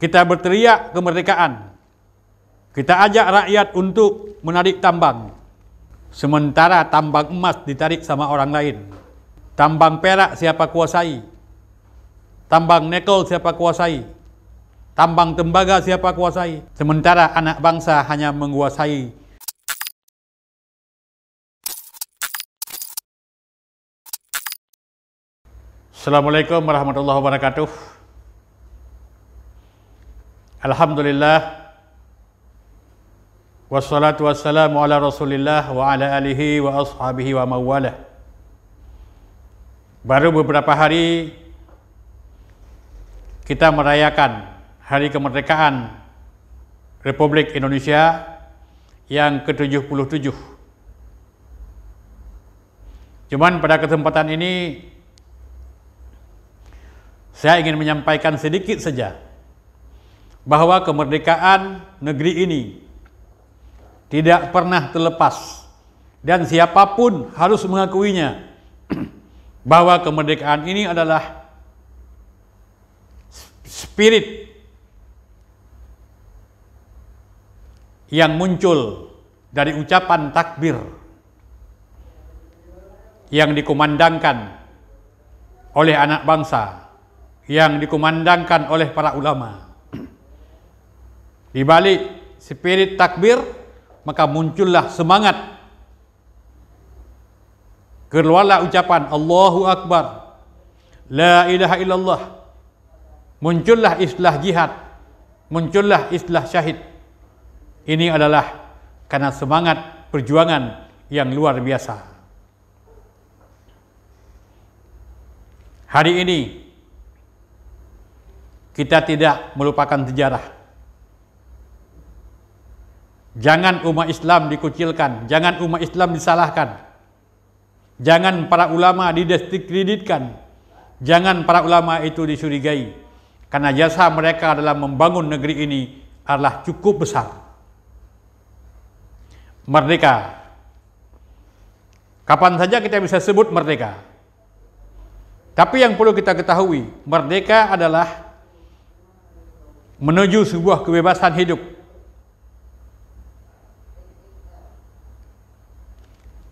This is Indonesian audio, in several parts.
Kita berteriak kemerdekaan. Kita ajak rakyat untuk menarik tambang. Sementara tambang emas ditarik sama orang lain. Tambang perak siapa kuasai? Tambang nikel siapa kuasai? Tambang tembaga siapa kuasai? Sementara anak bangsa hanya menguasai. Assalamualaikum warahmatullahi wabarakatuh. Alhamdulillah. Wassalatu wassalamu ala rasulillah wa ala alihi wa ashabihi wa mawalah. Baru beberapa hari kita merayakan Hari Kemerdekaan Republik Indonesia yang ke-77. Cuman pada kesempatan ini saya ingin menyampaikan sedikit saja bahwa kemerdekaan negeri ini tidak pernah terlepas dan siapapun harus mengakuinya bahwa kemerdekaan ini adalah spirit yang muncul dari ucapan takbir yang dikumandangkan oleh anak bangsa, yang dikumandangkan oleh para ulama. Di balik spirit takbir, maka muncullah semangat. Keluarlah ucapan Allahu Akbar, La ilaha illallah. Muncullah istilah jihad, muncullah istilah syahid. Ini adalah karena semangat perjuangan yang luar biasa. Hari ini kita tidak melupakan sejarah. Jangan umat Islam dikucilkan, jangan umat Islam disalahkan, jangan para ulama didiskreditkan, jangan para ulama itu disurigai, karena jasa mereka dalam membangun negeri ini adalah cukup besar. Merdeka, kapan saja kita bisa sebut merdeka, tapi yang perlu kita ketahui, merdeka adalah menuju sebuah kebebasan hidup.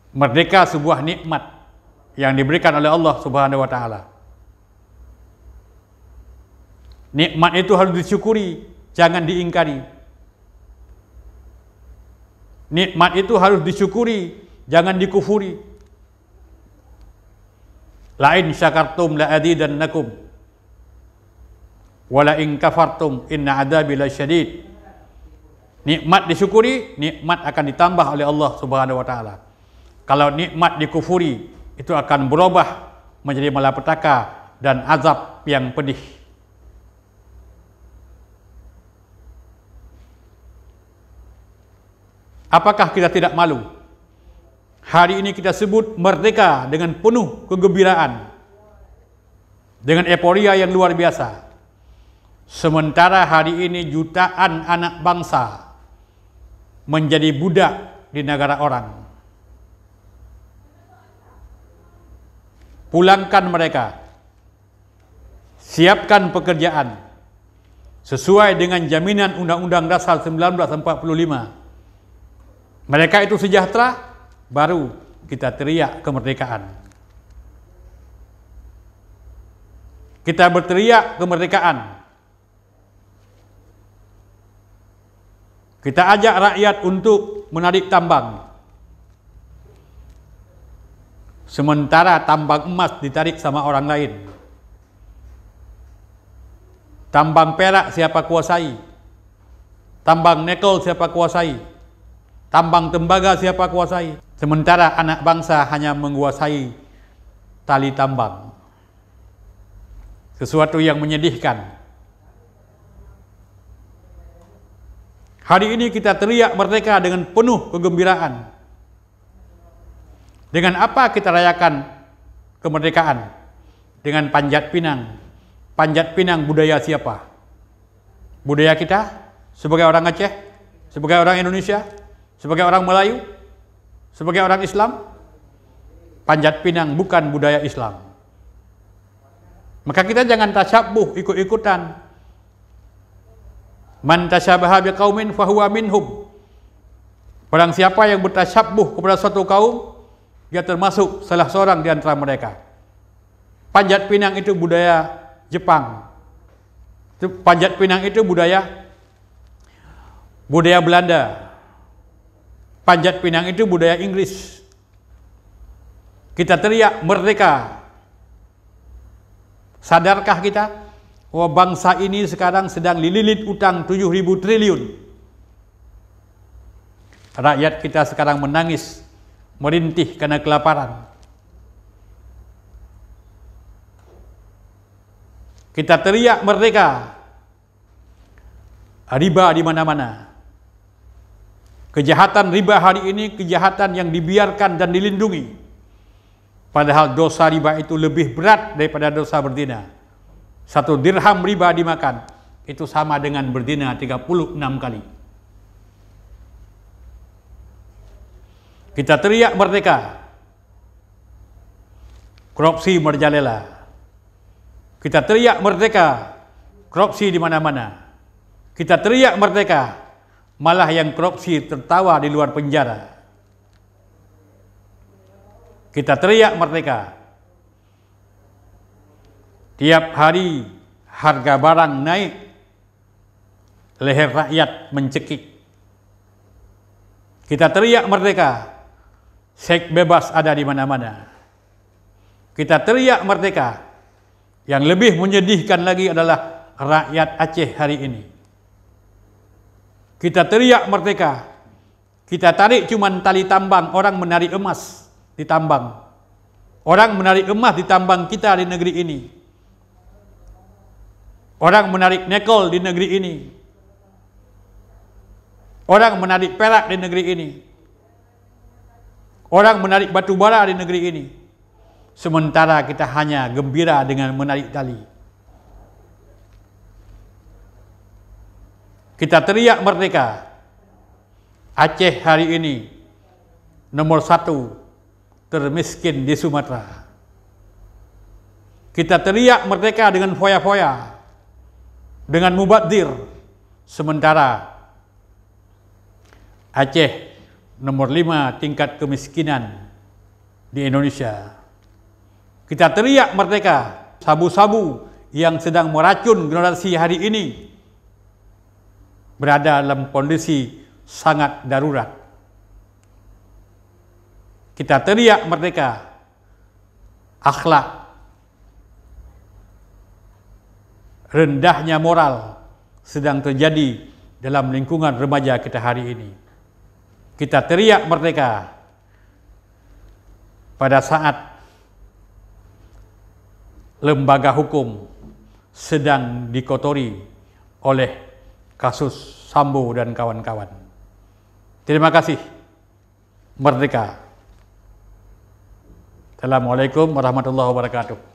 Merdeka sebuah nikmat yang diberikan oleh Allah Subhanahu wa taala. Nikmat itu harus disyukuri, jangan diingkari. Nikmat itu harus disyukuri, jangan dikufuri. La in syakartum la azidannakum wa la in kafartum inna adzabi lasyadid. Nikmat disyukuri, nikmat akan ditambah oleh Allah Subhanahu wa taala. Kalau nikmat dikufuri, itu akan berubah menjadi malapetaka dan azab yang pedih. Apakah kita tidak malu? Hari ini kita sebut merdeka dengan penuh kegembiraan, dengan euforia yang luar biasa. Sementara hari ini jutaan anak bangsa menjadi budak di negara orang. Pulangkan mereka, siapkan pekerjaan sesuai dengan jaminan Undang-Undang Dasar 1945. Mereka itu sejahtera, baru kita teriak kemerdekaan. Kita berteriak kemerdekaan. Kita ajak rakyat untuk menarik tambang. Sementara tambang emas ditarik sama orang lain. Tambang perak siapa kuasai? Tambang nikel siapa kuasai? Tambang tembaga siapa kuasai? Sementara anak bangsa hanya menguasai tali tambang. Sesuatu yang menyedihkan. Hari ini kita teriak merdeka dengan penuh kegembiraan. Dengan apa kita rayakan kemerdekaan? Dengan panjat pinang. Panjat pinang budaya siapa? Budaya kita? Sebagai orang Aceh? Sebagai orang Indonesia? Sebagai orang Melayu? Sebagai orang Islam? Panjat pinang bukan budaya Islam. Maka kita jangan tasyabuh, ikut-ikutan. Man tasyabaha biqaumin fahuwa minhum. Barang siapa yang bertasyabbuh kepada suatu kaum, dia termasuk salah seorang di antara mereka. Panjat pinang itu budaya Jepang. Panjat pinang itu budaya Belanda. Panjat pinang itu budaya Inggris. Kita teriak merdeka. Sadarkah kita bahwa bangsa ini sekarang sedang dililit utang 7.000 triliun? Rakyat kita sekarang menangis, merintih karena kelaparan. Kita teriak merdeka. Riba di mana-mana. Kejahatan riba hari ini kejahatan yang dibiarkan dan dilindungi. Padahal dosa riba itu lebih berat daripada dosa berzina. 1 dirham riba dimakan, itu sama dengan berzina 36 kali. Kita teriak merdeka. Korupsi merajalela. Kita teriak merdeka. Korupsi di mana-mana. Kita teriak merdeka. Malah yang korupsi tertawa di luar penjara. Kita teriak merdeka. Tiap hari harga barang naik, leher rakyat mencekik. Kita teriak merdeka. Seks bebas ada di mana-mana. Kita teriak merdeka. Yang lebih menyedihkan lagi adalah rakyat Aceh hari ini. Kita teriak merdeka. Kita tarik cuman tali tambang, orang menarik emas di tambang. Orang menarik emas di tambang kita di negeri ini. Orang menarik nikel di negeri ini. Orang menarik perak di negeri ini. Orang menarik batu bara di negeri ini. Sementara kita hanya gembira dengan menarik tali. Kita teriak merdeka. Aceh hari ini nomor 1 termiskin di Sumatera. Kita teriak merdeka dengan foya-foya, dengan mubadzir. Sementara Aceh nomor 5 tingkat kemiskinan di Indonesia. Kita teriak merdeka. Sabu-sabu yang sedang meracun generasi hari ini berada dalam kondisi sangat darurat. Kita teriak merdeka. Akhlak, rendahnya moral sedang terjadi dalam lingkungan remaja kita hari ini. Kita teriak merdeka pada saat lembaga hukum sedang dikotori oleh kasus Sambo dan kawan-kawan. Terima kasih. Merdeka. Assalamualaikum warahmatullahi wabarakatuh.